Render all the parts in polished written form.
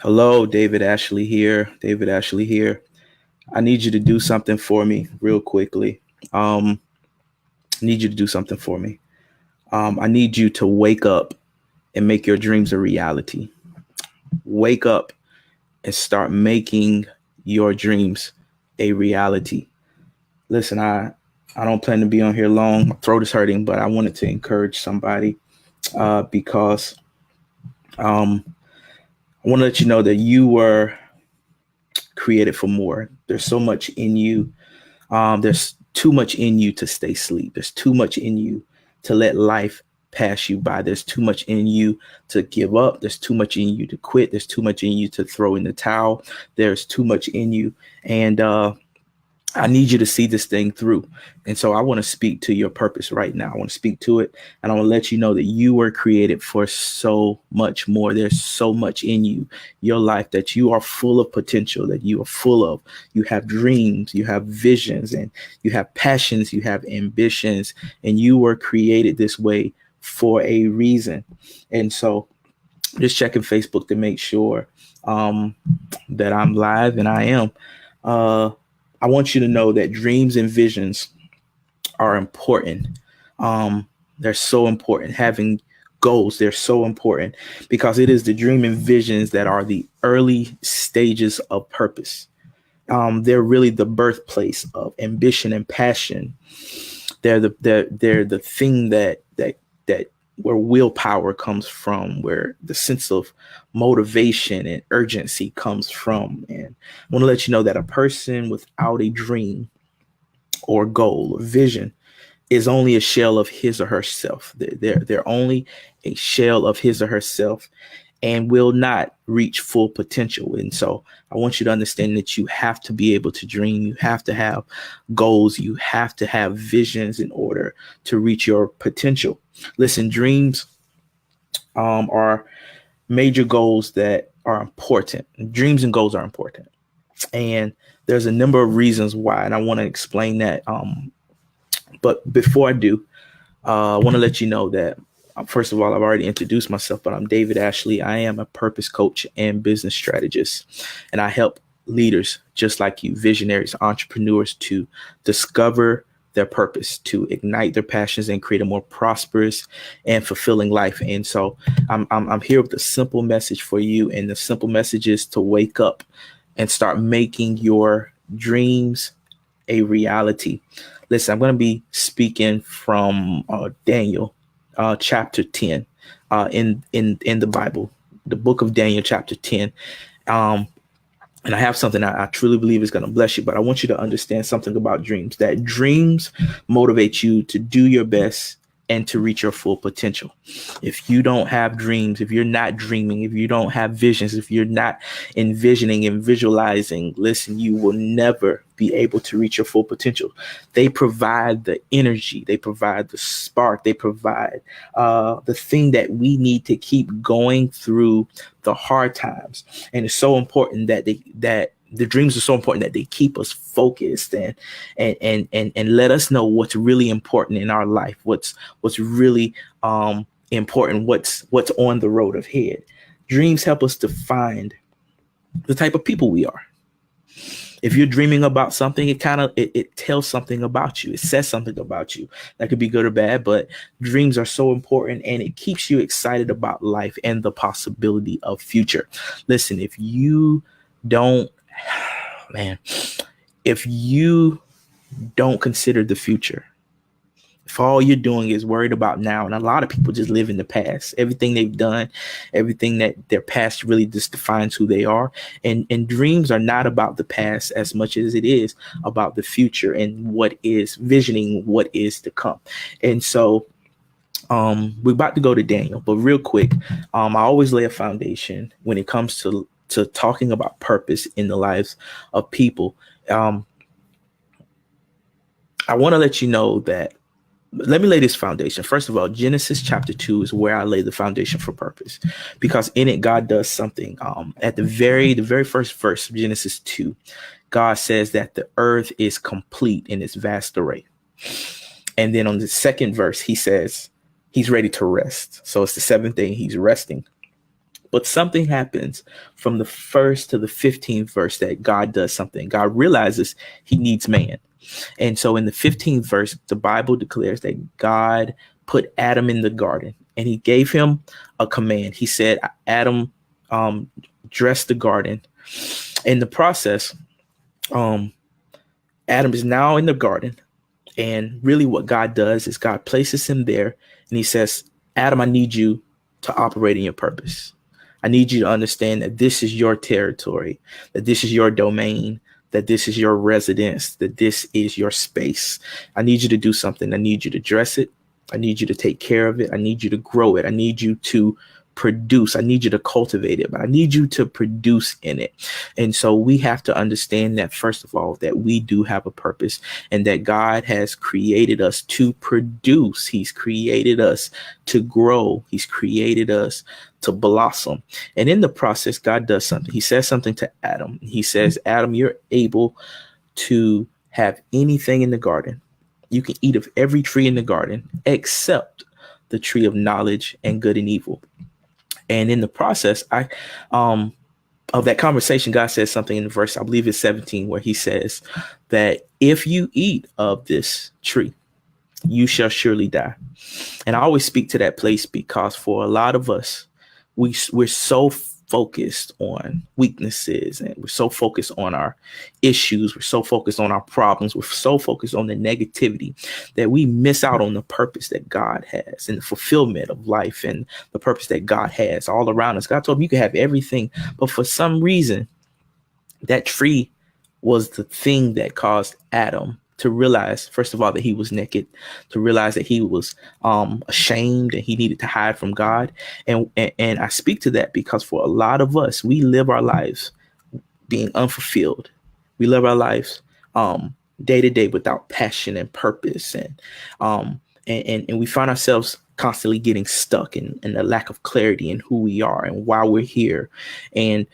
Hello, David Ashley here. David Ashley here. I need you to do something for me real quickly. Um, I need you to do something for me. I need you to wake up and make your dreams a reality. Wake up and start making your dreams a reality. Listen, I don't plan to be on here long. My throat is hurting, but I wanted to encourage somebody because I want to let you know that you were created for more. There's so much in you. There's too much in you to stay asleep. There's too much in you to let life pass you by. There's too much in you to give up. There's too much in you to quit. There's too much in you to throw in the towel. There's too much in you. And I need you to see this thing through. And so I want to speak to your purpose right now. I want to speak to it. And I want to let you know that you were created for so much more. There's so much in you, your life, that you are full of potential, that you are full of. You have dreams, you have visions, and you have passions, you have ambitions, and you were created this way for a reason. And so just checking Facebook to make sure that I'm live, and I am. Uh, I want you to know that dreams and visions are important. They're so important. Having goals, they're so important because it is the dream and visions that are the early stages of purpose. They're really the birthplace of ambition and passion. They're the thing that where willpower comes from, where the sense of motivation and urgency comes from. And I want to let you know that a person without a dream or goal or vision is only a shell of his or herself. They're only a shell of his or herself and will not reach full potential. And so I want you to understand that you have to be able to dream. You have to have goals. You have to have visions in order to reach your potential. Listen, dreams are major goals that are important. Dreams and goals are important. And there's a number of reasons why, and I want to explain that. But before I do, I want to let you know that, first of all, I've already introduced myself, but I'm David Ashley. I am a purpose coach and business strategist, and I help leaders just like you, visionaries, entrepreneurs, to discover their purpose, to ignite their passions and create a more prosperous and fulfilling life. And so I'm here with a simple message for you. And the simple message is to wake up and start making your dreams a reality. Listen, I'm going to be speaking from Daniel chapter 10 in the Bible, the book of Daniel chapter 10. And I have something I truly believe is going to bless you, but I want you to understand something about dreams, that dreams motivate you to do your best and to reach your full potential. If you don't have dreams, if you're not dreaming, if you don't have visions, if you're not envisioning and visualizing, listen, you will never be able to reach your full potential. They provide the energy, they provide the spark, they provide the thing that we need to keep going through the hard times. And it's so important that the dreams are so important that they keep us focused and let us know what's really important in our life, what's really important, what's on the road ahead. Dreams help us to find the type of people we are. If you're dreaming about something, it tells something about you. It says something about you. That could be good or bad, but dreams are so important, and it keeps you excited about life and the possibility of future. Listen, if you don't, man, if you don't consider the future, if all you're doing is worried about now, and a lot of people just live in the past, everything they've done, everything that their past really just defines who they are. And dreams are not about the past as much as it is about the future and what is visioning what is to come. And so we're about to go to Daniel, but real quick, I always lay a foundation when it comes to talking about purpose in the lives of people. I want to let you know that, let me lay this foundation. First of all, Genesis chapter 2 is where I lay the foundation for purpose, because in it, God does something. At the very first verse of Genesis 2, God says that the earth is complete in its vast array. And then on the second verse, he says he's ready to rest. So it's the seventh day, he's resting. But something happens from the first to the 15th verse that God does something. God realizes he needs man. And so in the 15th verse, the Bible declares that God put Adam in the garden and he gave him a command. He said, Adam, dress the garden. In the process, Adam is now in the garden. And really what God does is God places him there and he says, Adam, I need you to operate in your purpose. I need you to understand that this is your territory, that this is your domain, that this is your residence, that this is your space. I need you to do something. I need you to dress it. I need you to take care of it. I need you to grow it. I need you to produce. I need you to cultivate it, but I need you to produce in it. And so we have to understand that, first of all, that we do have a purpose and that God has created us to produce. He's created us to grow. He's created us to blossom. And in the process, God does something. He says something to Adam. He says, Adam, you're able to have anything in the garden. You can eat of every tree in the garden except the tree of knowledge and good and evil. And in the process, of that conversation, God says something in the verse, I believe it's 17, where he says that if you eat of this tree, you shall surely die. And I always speak to that place because for a lot of us, we're so focused on weaknesses and we're so focused on our issues. We're so focused on our problems. We're so focused on the negativity that we miss out on the purpose that God has and the fulfillment of life and the purpose that God has all around us. God told me you can have everything, but for some reason, that tree was the thing that caused Adam to realize, first of all, that he was naked, to realize that he was ashamed and he needed to hide from God. And I speak to that because for a lot of us, we live our lives being unfulfilled. We live our lives day to day without passion and purpose. And we find ourselves constantly getting stuck in the lack of clarity in who we are and why we're here. And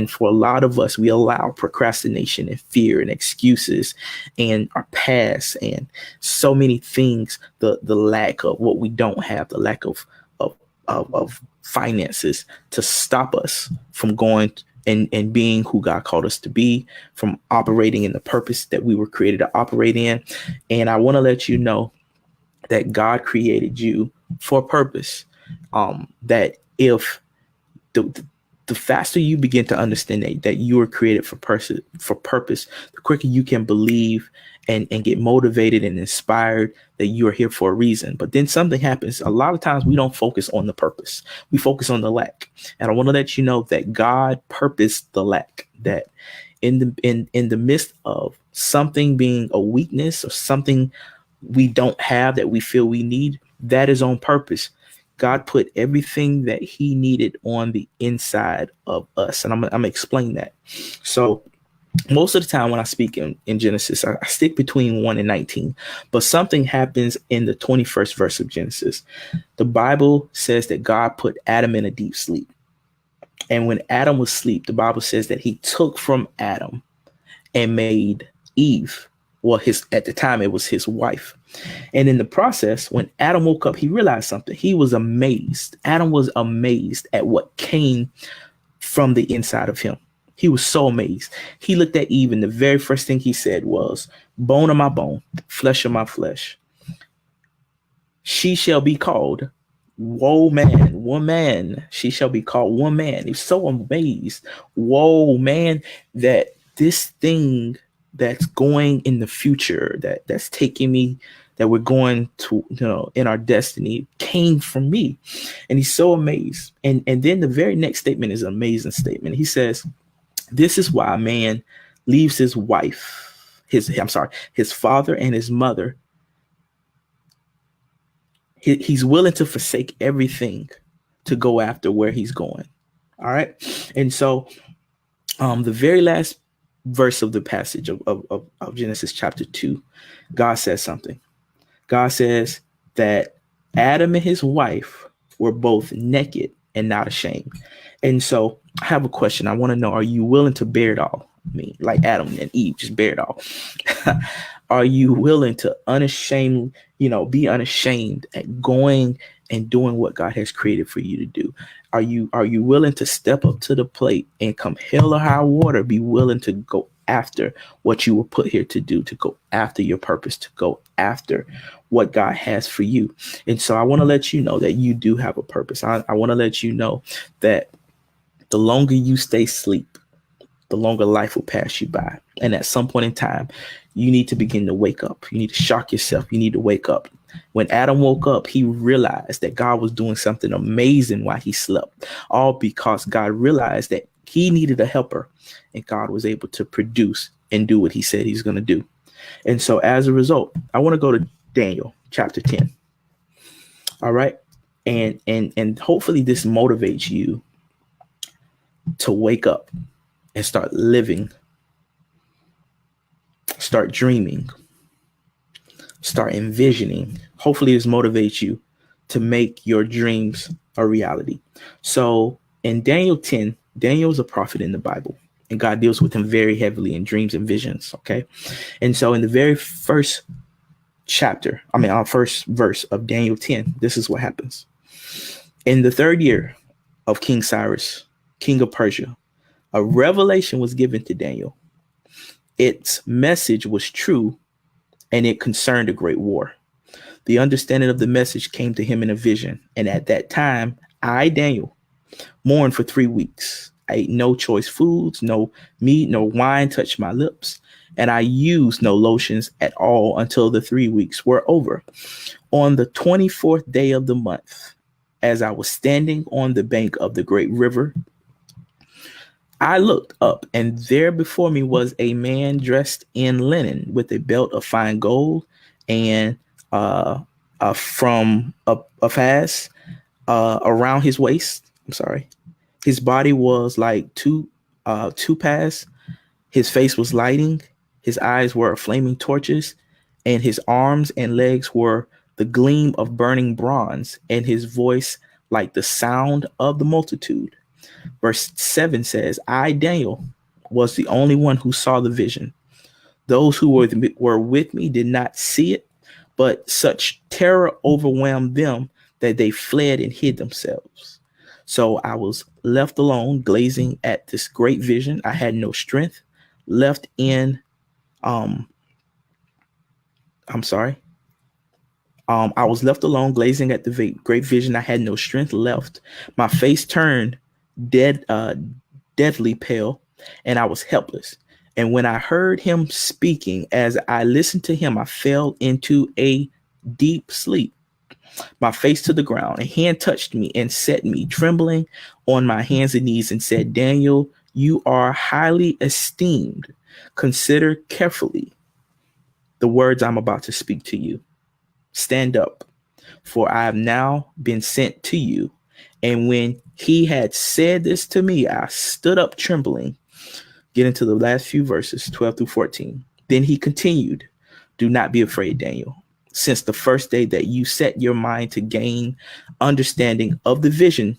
for a lot of us, we allow procrastination and fear and excuses and our past and so many things, the lack of what we don't have, the lack of finances to stop us from going and being who God called us to be, from operating in the purpose that we were created to operate in. And I want to let you know that God created you for a purpose. That if the faster you begin to understand that you were created for purpose, the quicker you can believe and get motivated and inspired that you are here for a reason. But then something happens. A lot of times we don't focus on the purpose. We focus on the lack. And I want to let you know that God purposed the lack, that in the midst of something being a weakness or something we don't have that we feel we need, that is on purpose. God put everything that he needed on the inside of us. And I'm going to explain that. So most of the time when I speak in Genesis, I stick between 1 and 19, but something happens in the 21st verse of Genesis. The Bible says that God put Adam in a deep sleep. And when Adam was asleep, the Bible says that he took from Adam and made Eve. Well, at the time, it was his wife. And in the process, when Adam woke up, he realized something. He was amazed. Adam was amazed at what came from the inside of him. He was so amazed. He looked at Eve, and the very first thing he said was, bone of my bone, flesh of my flesh. She shall be called woman. She shall be called woman. He was so amazed. Whoa, man, that this thing that's going in the future, that's taking me, that we're going to, in our destiny, came from me. And he's so amazed. And then the very next statement is an amazing statement. He says, this is why a man leaves his wife, his father and his mother. He's willing to forsake everything to go after where he's going. All right. And so the very last verse of the passage of Genesis chapter 2, God says something. God says that Adam and his wife were both naked and not ashamed. And so I have a question. I want to know, are you willing to bear it all? I mean, like Adam and Eve, just bear it all. Are you willing to be unashamed at going and doing what God has created for you to do? Are you willing to step up to the plate and come hell or high water, be willing to go after what you were put here to do, to go after your purpose, to go after what God has for you? And so I want to let you know that you do have a purpose. I want to let you know that the longer you stay asleep, the longer life will pass you by. And at some point in time, you need to begin to wake up. You need to shock yourself. You need to wake up. When Adam woke up, he realized that God was doing something amazing while he slept, all because God realized that he needed a helper, and God was able to produce and do what he said he's going to do. And so as a result, I want to go to Daniel chapter 10. All right. And hopefully this motivates you to wake up and start living, start dreaming, start envisioning. Hopefully this motivates you to make your dreams a reality. So in Daniel 10, Daniel is a prophet in the Bible, and God deals with him very heavily in dreams and visions. Okay. And so in the very first our first verse of Daniel 10, this is what happens. In the 3rd year of King Cyrus, king of Persia, a revelation was given to Daniel. Its message was true, and it concerned a great war. The understanding of the message came to him in a vision. And at that time, I, Daniel, mourned for 3 weeks. I ate no choice foods, no meat, no wine touched my lips, and I used no lotions at all until the 3 weeks were over. On the 24th day of the month, as I was standing on the bank of the great river, I looked up, and there before me was a man dressed in linen with a belt of fine gold and from a fast around his waist. I'm sorry. His body was like two pass. His face was lighting. His eyes were flaming torches, and his arms and legs were the gleam of burning bronze, and his voice like the sound of the multitude. Verse 7 says, I, Daniel, was the only one who saw the vision. Those who were with me did not see it, but such terror overwhelmed them that they fled and hid themselves. So I was left alone, gazing at this great vision. I had no strength left in, I was left alone, gazing at the great vision. I had no strength left. My face turned deadly pale, and I was helpless. And when I heard him speaking, as I listened to him, I fell into a deep sleep, my face to the ground. A hand touched me and set me trembling on my hands and knees and said, Daniel, you are highly esteemed. Consider carefully the words I'm about to speak to you. Stand up, for I have now been sent to you. And when he had said this to me, I stood up trembling. Get into the last few verses, 12 through 14. Then he continued, do not be afraid, Daniel. Since the first day that you set your mind to gain understanding of the vision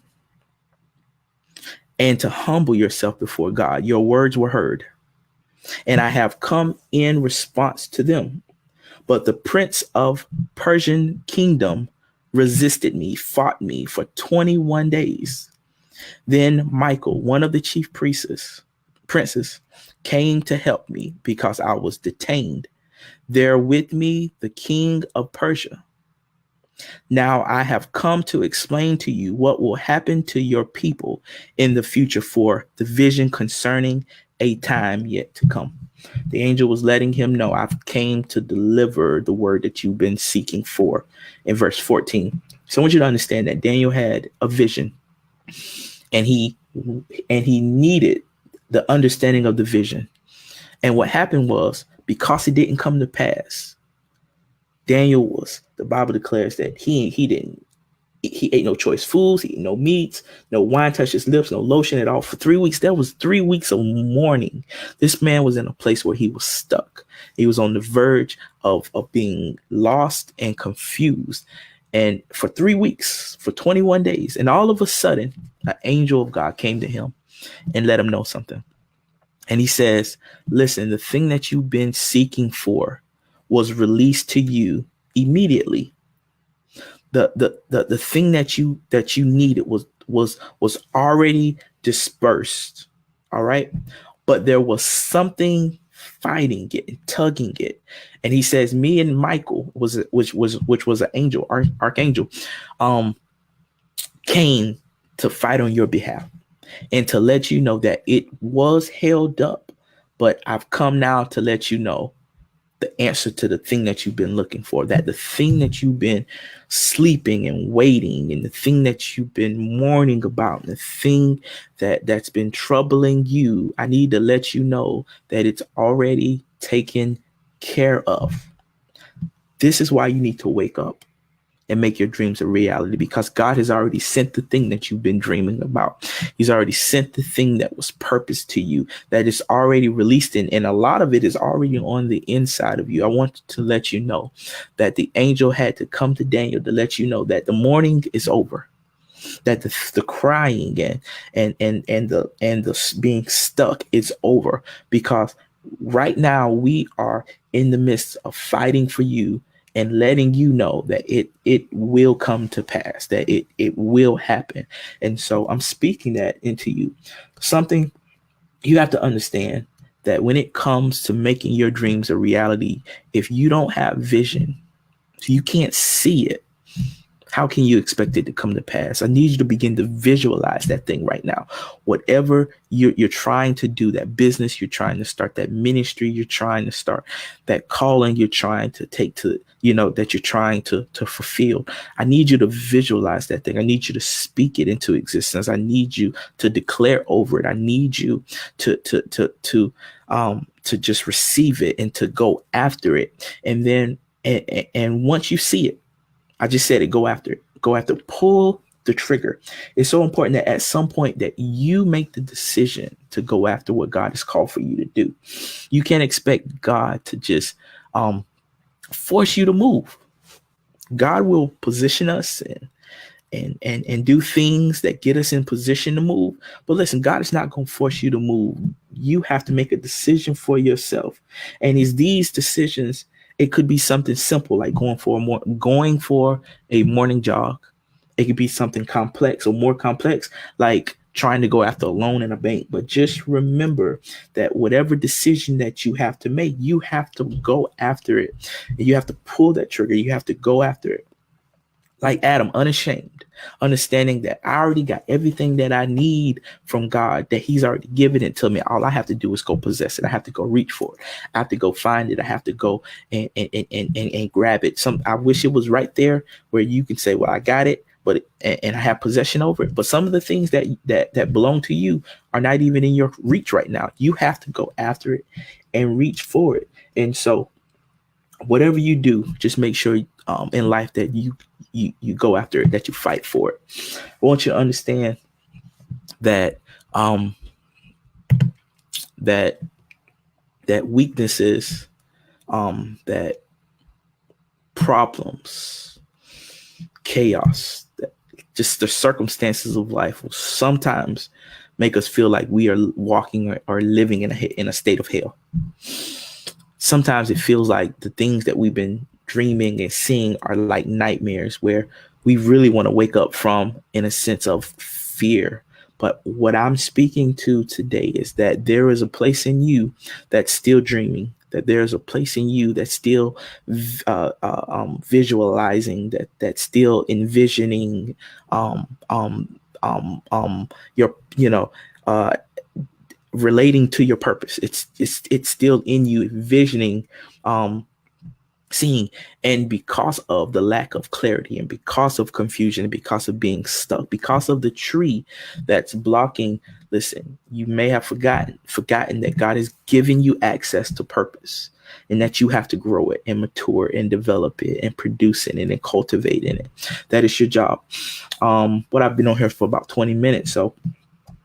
and to humble yourself before God, your words were heard, and I have come in response to them. But the prince of Persian kingdom resisted me, fought me for 21 days. Then Michael, one of the chief princes, came to help me because I was detained. There with me, the king of Persia. Now I have come to explain to you what will happen to your people in the future, for the vision concerning a time yet to come. The angel was letting him know, I've came to deliver the word that you've been seeking for, in verse 14. So I want you to understand that Daniel had a vision, and he needed the understanding of the vision. And what happened was, because it didn't come to pass, the Bible declares that he ate no choice foods, he ate no meats, no wine touched his lips, no lotion at all. For 3 weeks, there was 3 weeks of mourning. This man was in a place where he was stuck. He was on the verge of being lost and confused. And for 3 weeks, for 21 days, and all of a sudden, an angel of God came to him and let him know something. And he says, listen, the thing that you've been seeking for was released to you immediately. The thing that you needed was already dispersed. All right. But there was something fighting it and tugging it. And he says, me and Michael which was an angel, archangel, um, came to fight on your behalf and to let you know that it was held up. But I've come now to let you know the answer to the thing that you've been looking for, that the thing that you've been sleeping and waiting, and the thing that you've been mourning about, and the thing that's been troubling you. I need to let you know that it's already taken care of. This is why you need to wake up and make your dreams a reality, because God has already sent the thing that you've been dreaming about. He's already sent the thing that was purposed to you, that is already released in, and a lot of it is already on the inside of you. I want to let you know that the angel had to come to Daniel to let you know that the mourning is over, that the crying and the being stuck is over, because right now we are in the midst of fighting for you and letting you know that it will come to pass, that it will happen. And so I'm speaking that into you. Something you have to understand, that when it comes to making your dreams a reality, if you don't have vision, so you can't see it, how can you expect it to come to pass? I need you to begin to visualize that thing right now. Whatever you're trying to do, that business you're trying to start, that ministry you're trying to start, that calling you're trying to take to, that you're trying to fulfill. I need you to visualize that thing. I need you to speak it into existence. I need you to declare over it. I need you to just receive it and to go after it. And then, and once you see it, I just said it, go after it. Go after it. Pull the trigger. It's so important that at some point that you make the decision to go after what God has called for you to do. You can't expect God to just force you to move. God will position us and do things that get us in position to move. But listen, God is not going to force you to move. You have to make a decision for yourself. And it's these decisions. It could be something simple like going for a morning jog. It could be something complex or more complex, like trying to go after a loan in a bank. But just remember that whatever decision that you have to make, you have to go after it. And you have to pull that trigger. You have to go after it. Like Adam, unashamed, understanding that I already got everything that I need from God, that he's already given it to me. All I have to do is go possess it. I have to go reach for it. I have to go find it. I have to go and grab it. I wish it was right there where you can say, well, I got it, but and I have possession over it. But some of the things that belong to you are not even in your reach right now. You have to go after it and reach for it. And so whatever you do, just make sure in life that you go after it, that you fight for it. I want you to understand that that weaknesses, that problems, chaos, that just the circumstances of life will sometimes make us feel like we are walking or living in a state of hell. Sometimes it feels like the things that we've been dreaming and seeing are like nightmares, where we really want to wake up from, in a sense of fear. But what I'm speaking to today is that there is a place in you that's still dreaming, that there's a place in you that's still visualizing, that's still envisioning your, relating to your purpose. It's still in you, envisioning, seeing. And because of the lack of clarity, and because of confusion, and because of being stuck, because of the tree that's blocking, listen, you may have forgotten that God has given you access to purpose, and that you have to grow it and mature and develop it and produce it and cultivate in it. That is your job. But I've been on here for about 20 minutes. So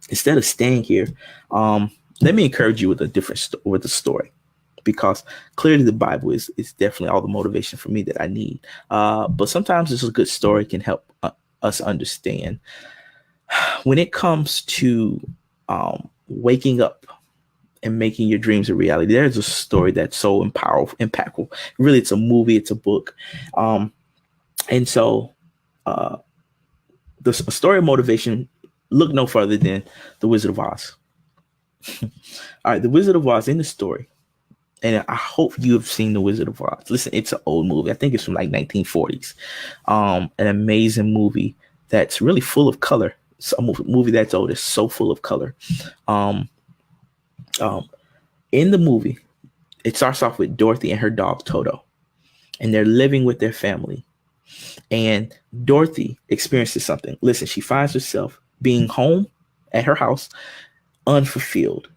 instead of staying here, let me encourage you with a story, because clearly the Bible is definitely all the motivation for me that I need. But sometimes just a good story can help us understand when it comes to waking up and making your dreams a reality. There's a story that's so impactful. Really, it's a movie, it's a book. And so uh, the story of motivation, look no further than The Wizard of Oz. All right, The Wizard of Oz in the story, and I hope you have seen The Wizard of Oz. Listen, it's an old movie. I think it's from like 1940s. An amazing movie that's really full of color. It's a movie that's old. It's so full of color. Um, in the movie, it starts off with Dorothy and her dog Toto, and they're living with their family. And Dorothy experiences something. Listen, she finds herself being home at her house, unfulfilled.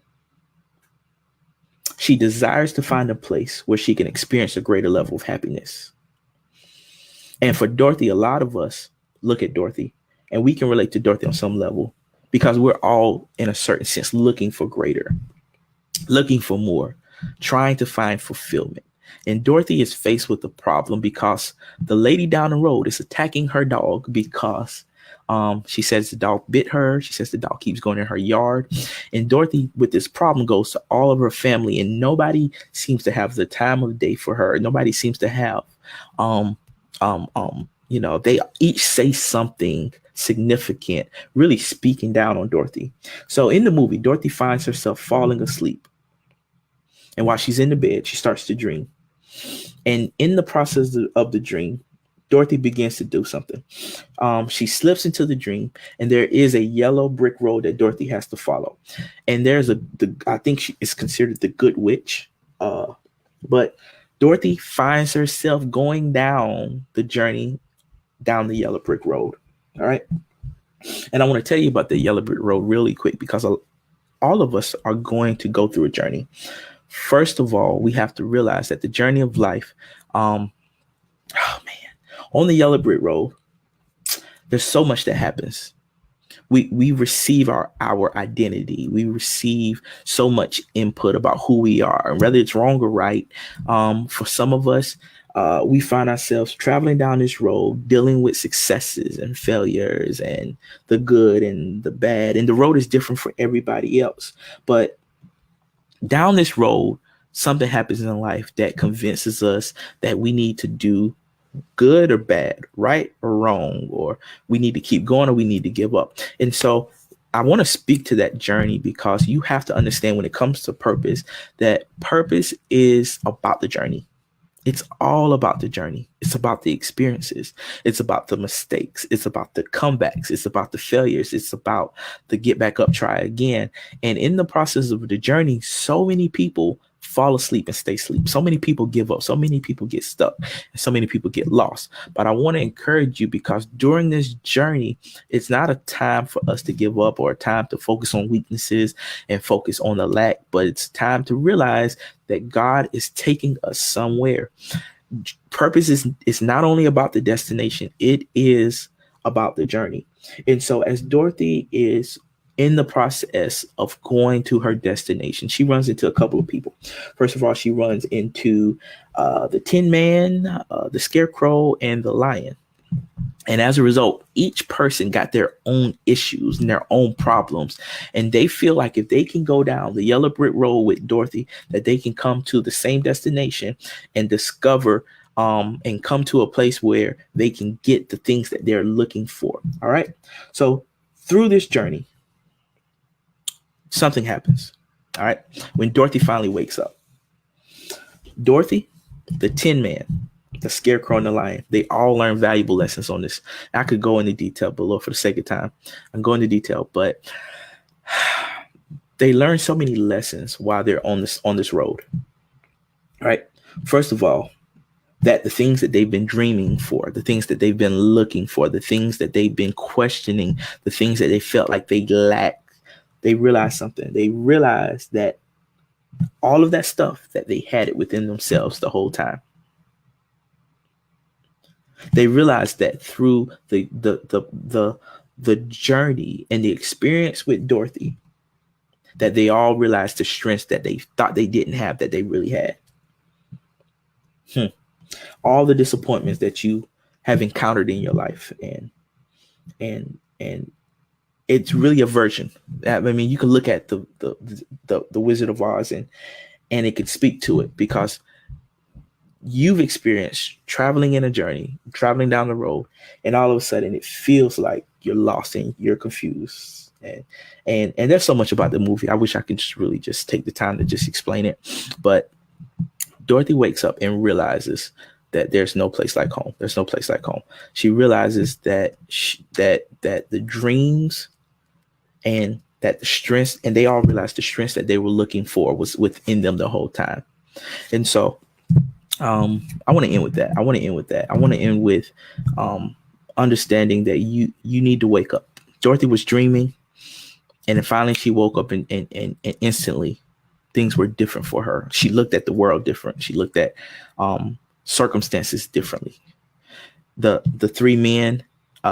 She desires to find a place where she can experience a greater level of happiness. And for Dorothy, a lot of us look at Dorothy and we can relate to Dorothy on some level because we're all, in a certain sense, looking for greater, looking for more, trying to find fulfillment. And Dorothy is faced with a problem because the lady down the road is attacking her dog because she says the dog bit her. She says the dog keeps going in her yard. And Dorothy, with this problem, goes to all of her family, and nobody seems to have the time of day for her. Nobody seems to have, they each say something significant, really speaking down on Dorothy. So in the movie, Dorothy finds herself falling asleep. And while she's in the bed, she starts to dream. And in the process of the dream, Dorothy begins to do something. She slips into the dream, and there is a yellow brick road that Dorothy has to follow. And there's I think she is considered the good witch. But Dorothy finds herself going down the journey down the yellow brick road. All right. And I want to tell you about the yellow brick road really quick because all of us are going to go through a journey. First of all, we have to realize that the journey of life, on the yellow brick road, there's so much that happens. We receive our identity. We receive so much input about who we are, and whether it's wrong or right. For some of us, we find ourselves traveling down this road, dealing with successes and failures and the good and the bad. And the road is different for everybody else. But down this road, something happens in life that convinces us that we need to do good or bad, right or wrong, or we need to keep going or we need to give up. And so I want to speak to that journey because you have to understand when it comes to purpose, that purpose is about the journey. It's all about the journey. It's about the experiences. It's about the mistakes. It's about the comebacks. It's about the failures. It's about the get back up, try again. And in the process of the journey, so many people fall asleep and stay asleep. So many people give up. So many people get stuck. And so many people get lost. But I want to encourage you because during this journey, it's not a time for us to give up or a time to focus on weaknesses and focus on the lack, but it's time to realize that God is taking us somewhere. Purpose is not only about the destination, it is about the journey. And so as Dorothy is in the process of going to her destination, she runs into a couple of people. First of all, she runs into the Tin Man, the Scarecrow, and the Lion. And as a result, each person got their own issues and their own problems. And they feel like if they can go down the yellow brick road with Dorothy, that they can come to the same destination and discover and come to a place where they can get the things that they're looking for. All right. So through this journey, something happens. All right. When Dorothy finally wakes up, Dorothy, the Tin Man, the Scarecrow, and the Lion, they all learn valuable lessons on this. I could go into detail below for the sake of time. I'm going into detail, but they learn so many lessons while they're on this road. All right. First of all, that the things that they've been dreaming for, the things that they've been looking for, the things that they've been questioning, the things that they felt like they lacked, they realized something. They realized that all of that stuff, that they had it within themselves the whole time. They realized that through the journey and the experience with Dorothy, that they all realized the strengths that they thought they didn't have, that they really had. All the disappointments that you have encountered in your life, and it's really a version. I mean, you can look at the Wizard of Oz and it could speak to it because you've experienced traveling in a journey, traveling down the road, and all of a sudden it feels like you're lost and you're confused. And there's so much about the movie. I wish I could just really just take the time to just explain it. But Dorothy wakes up and realizes that there's no place like home. There's no place like home. She realizes that that the dreams and that the strength, and they all realized the strength that they were looking for was within them the whole time. And so I want to end with that. I want to end with that. I want to end with understanding that you need to wake up. Dorothy was dreaming, and then finally she woke up, and instantly things were different for her. She looked at the world different. She looked at circumstances differently. The three men,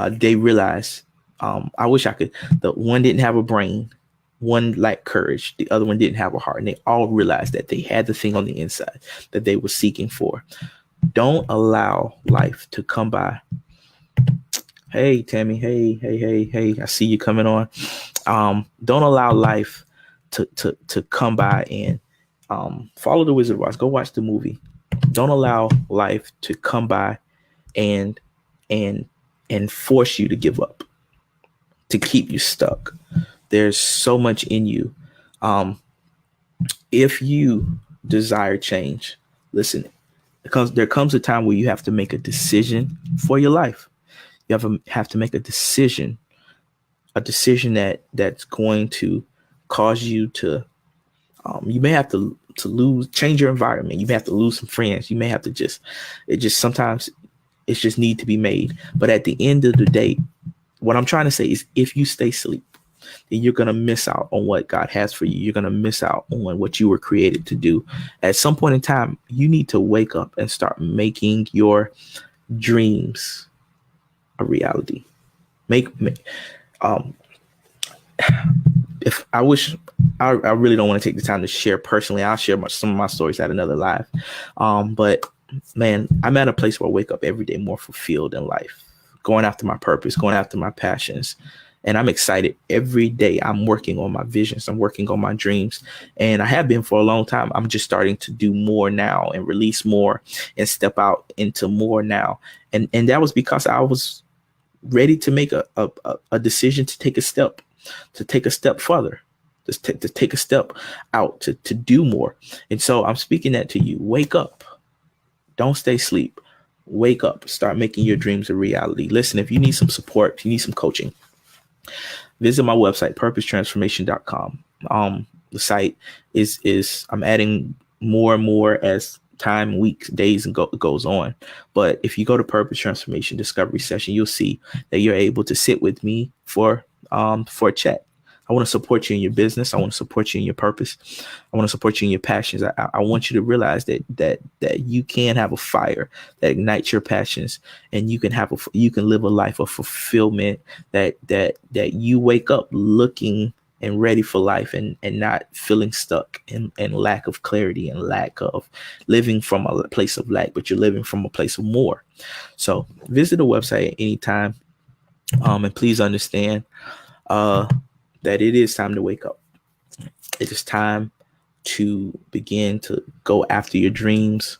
they realized, I wish I could. The one didn't have a brain, one lacked courage, the other one didn't have a heart, and they all realized that they had the thing on the inside that they were seeking for. Don't allow life to come by. Hey, Tammy. Hey. I see you coming on. Don't allow life to come by and follow the Wizard of Oz. Go watch the movie. Don't allow life to come by and force you to give up, to keep you stuck. There's so much in you. If you desire change, listen, because there comes a time where you have to make a decision for your life. You have to make a decision that's going to cause you to, you may have to change your environment. You may have to lose some friends. You may have to sometimes it's just need to be made. But at the end of the day, what I'm trying to say is, if you stay asleep, then you're going to miss out on what God has for you. You're going to miss out on what you were created to do. At some point in time, you need to wake up and start making your dreams a reality. If I wish, I really don't want to take the time to share personally. I'll share some of my stories at another live. But man, I'm at a place where I wake up every day more fulfilled in life, going after my purpose, going after my passions. And I'm excited every day. I'm working on my visions. I'm working on my dreams. And I have been for a long time. I'm just starting to do more now and release more and step out into more now. And that was because I was ready to make a decision to take a step further, to take a step out, to do more. And so I'm speaking that to you. Wake up. Don't stay asleep. Wake up. Start making your dreams a reality. Listen, if you need some support, if you need some coaching, visit my website, purposetransformation.com. The site is I'm adding more and more as time, weeks, days, and goes on. But if you go to Purpose Transformation Discovery Session, you'll see that you're able to sit with me for a chat. I want to support you in your business. I want to support you in your purpose. I want to support you in your passions. I want you to realize that you can have a fire that ignites your passions, and you can live a life of fulfillment, that you wake up looking and ready for life, and not feeling stuck and lack of clarity and lack of living from a place of lack, but you're living from a place of more. So visit the website at any time. And please understand that it is time to wake up. It is time to begin to go after your dreams.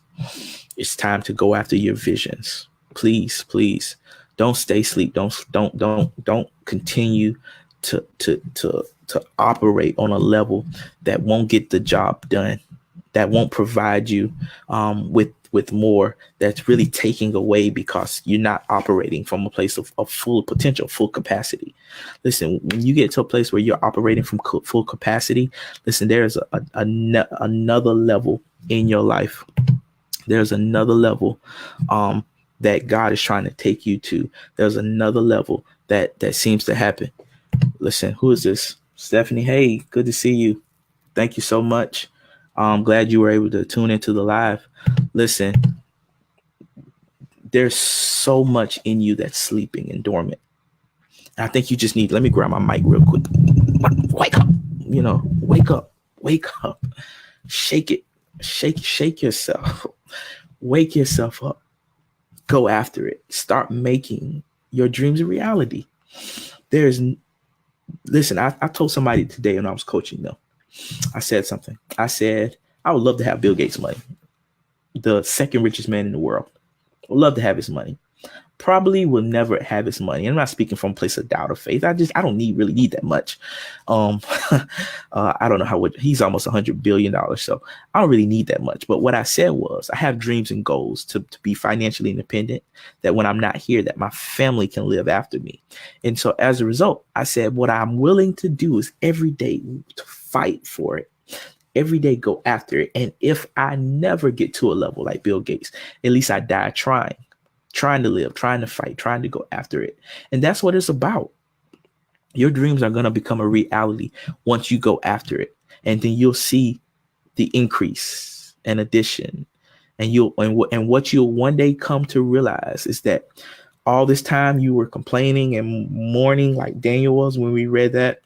It's time to go after your visions. Please don't stay asleep. Don't continue to operate on a level that won't get the job done, that won't provide you with more, that's really taking away because you're not operating from a place of full potential, full capacity. Listen, when you get to a place where you're operating from full capacity, listen, there's another level in your life. There's another level that God is trying to take you to. There's another level that seems to happen. Listen, who is this? Stephanie. Hey, good to see you. Thank you so much. I'm glad you were able to tune into the live. Listen, there's so much in you that's sleeping and dormant. I think you just need, let me grab my mic real quick. Wake up, wake up, shake it, shake yourself, wake yourself up, go after it, start making your dreams a reality. Listen, I told somebody today when I was coaching them, I said something. I said, I would love to have Bill Gates' money. the second richest man in the world. Would love to have his money. Probably will never have his money. I'm not speaking from a place of doubt or faith. I don't really need that much. Um, I don't know how he's almost $100 billion, so I don't really need that much. But what I said was, I have dreams and goals to be financially independent. That when I'm not here, that my family can live after me. And so as a result, I said, what I'm willing to do is every day to fight for it. Every day go after it. And if I never get to a level like Bill Gates, at least I die trying to live, trying to fight, trying to go after it. And that's what it's about. Your dreams are going to become a reality once you go after it. And then you'll see the increase and addition. And what you'll one day come to realize is that all this time you were complaining and mourning like Daniel was when we read that,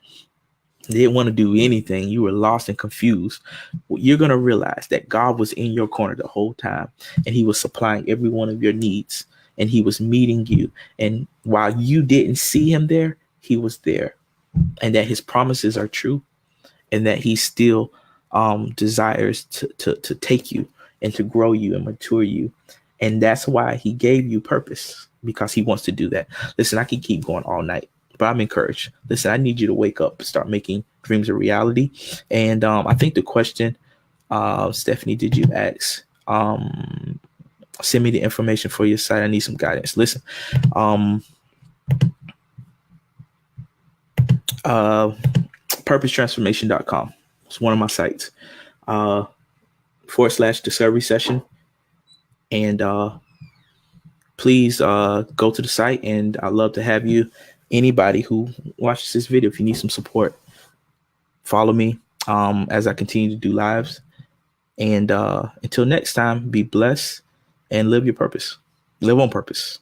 didn't want to do anything, you were lost and confused. You're going to realize that God was in your corner the whole time, and he was supplying every one of your needs, and he was meeting you. And while you didn't see him there, he was there, and that his promises are true, and that he still desires to take you and to grow you and mature you. And that's why he gave you purpose, because he wants to do that. Listen, I can keep going all night, but I'm encouraged. Listen, I need you to wake up, start making dreams a reality. And I think the question, Stephanie, did you ask? Send me the information for your site. I need some guidance. Listen, purposetransformation.com. It's one of my sites. /discovery session. And please go to the site, and I'd love to have you. Anybody who watches this video, if you need some support, follow me as I continue to do lives. And until next time, be blessed and live your purpose. Live on purpose.